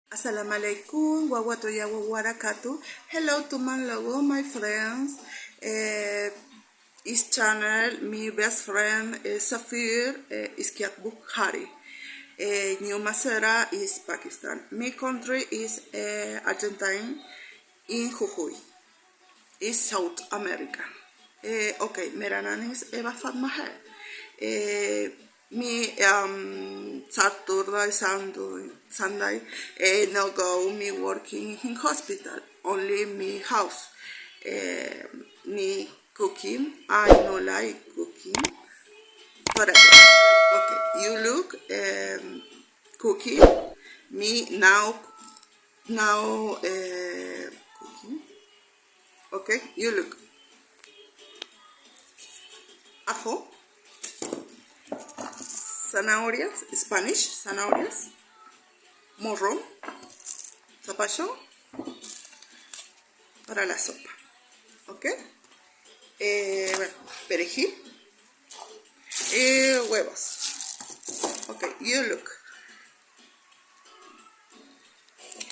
Assalamu alaikum, wawatoya wabarakatuh. Hello to Manlago, my friends. This channel, my best friend Safir is Kiat Bukhari. New Mansehra is Pakistan. My country is Argentina in Jujuy. Is South America. Okay, मेरा नाम is Eva Fatma है. Me Saturday, Sunday, no go me working in hospital. Only me house. Me cooking. I no like cooking. Forever. Okay, you look cooking. Me now cooking. Okay, you look. Ajo, zanahorias, Spanish, zanahorias, morrón, zapallo para la sopa. ¿Ok? Bueno, perejil y huevos. Ok, you look.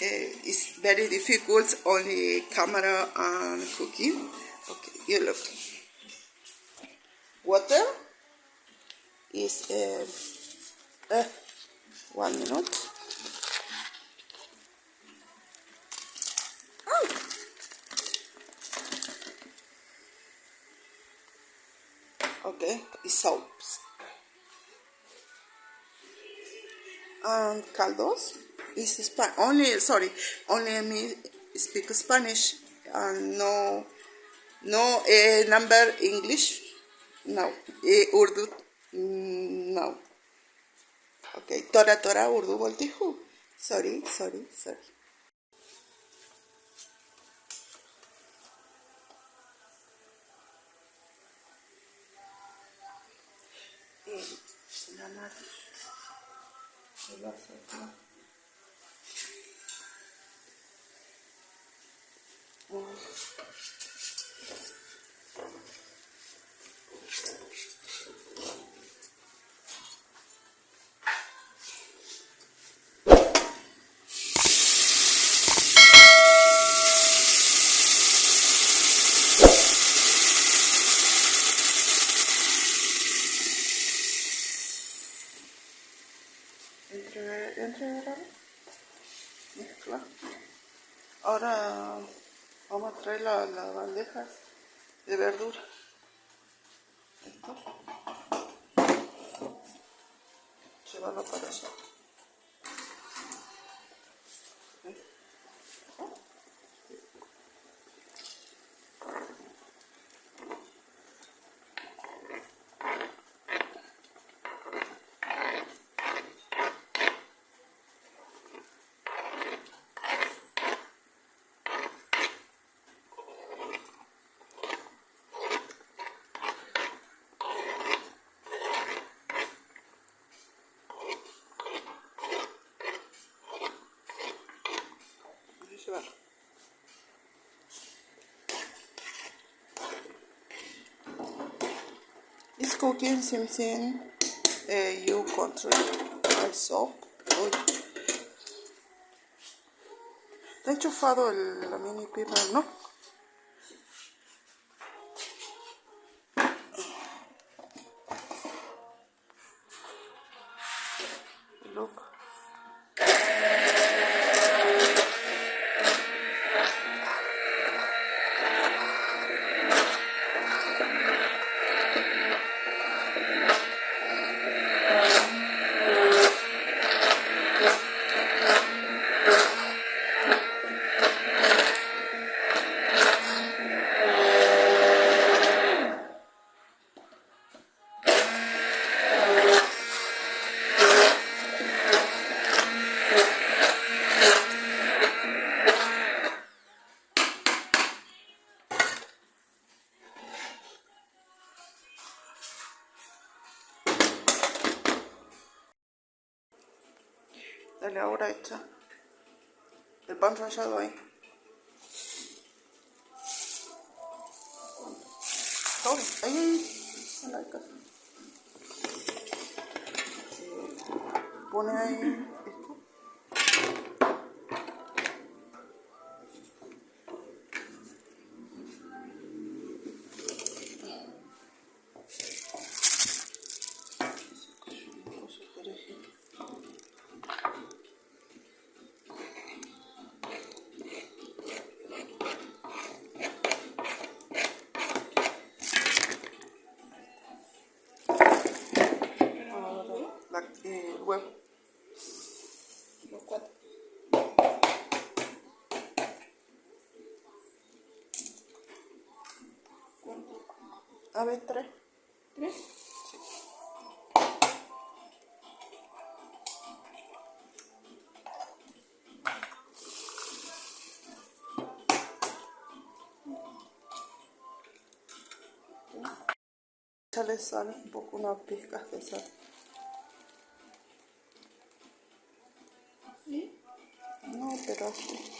It's very difficult, only camera and cooking. Okay, you look. Water is 1 minute. Oh. Okay, it's soaps. And caldos is only me speak Spanish and no number English. No, Urdu, no. Okay, Tora Urdu बोलती हूँ. Sorry. Entre mezcla. Ahora vamos a traer las bandejas de verdura. Esto. Llevarlo para allá. This cooking something you control. I saw. ¿Te ha enchufado la mini pimer, no? Look. Dale ahora echa el pan rallado ahí. Todo, ahí. Pone ahí esto. A ver, tres. ¿Tres? Sí. Échale sal, un poco, unas pizcas de sal. ¿Sí? No, pero así.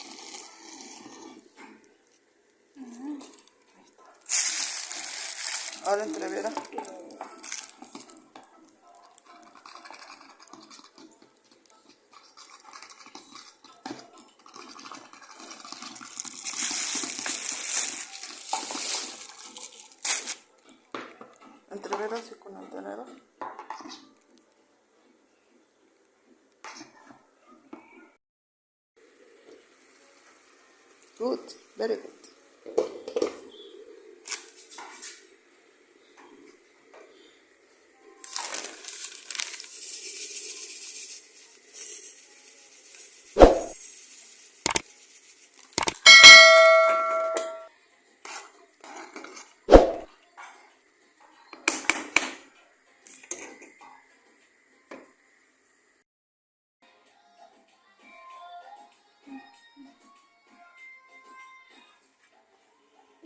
Ahora entrevera. Entrevera así con el tenedor. Good, very good.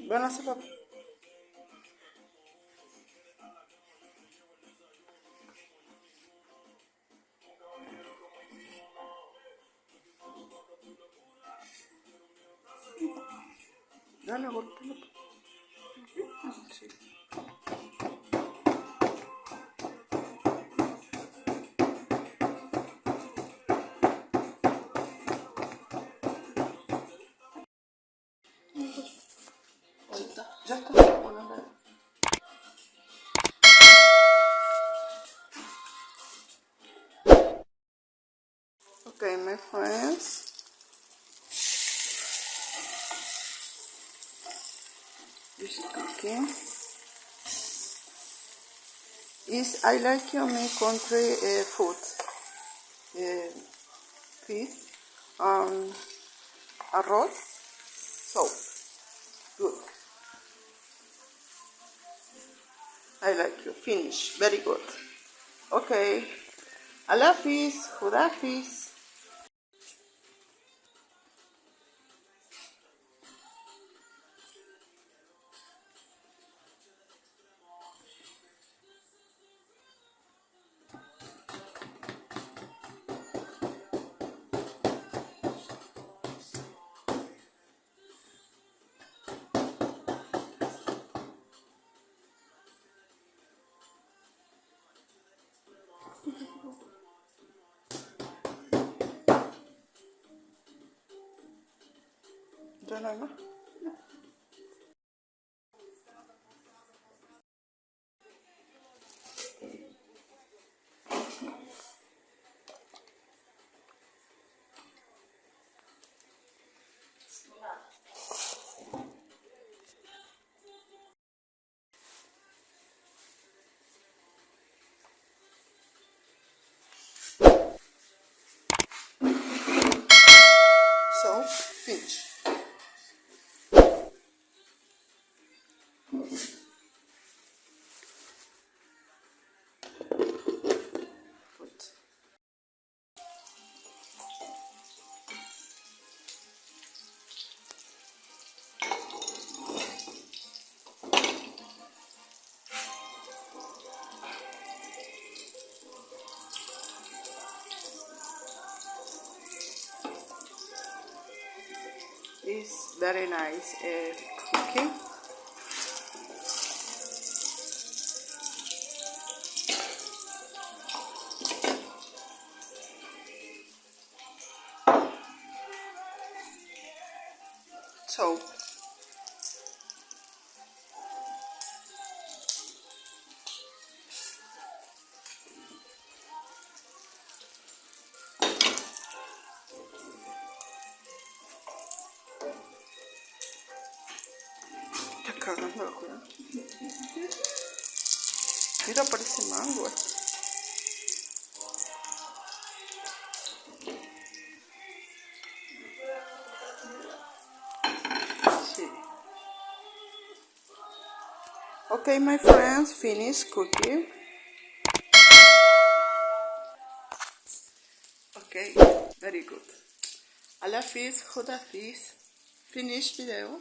Bueno, así va. Dale, golpea. Sí. Ya está. Bueno, dale. Okay, my friends. This cooking is I like my country food. Fish, arroz, soup. Good. I like you. Finish. Very good. Okay. Alafis, Hudafis. ¿Ya no hay más? So, finish. Good. It's very nice cooking. So, está cagando la cuidado. Mira, parece mango. Sí. Okay, my friends, finish cooking. Okay, very good. Allah Hafiz, Khuda Hafiz. Finish video.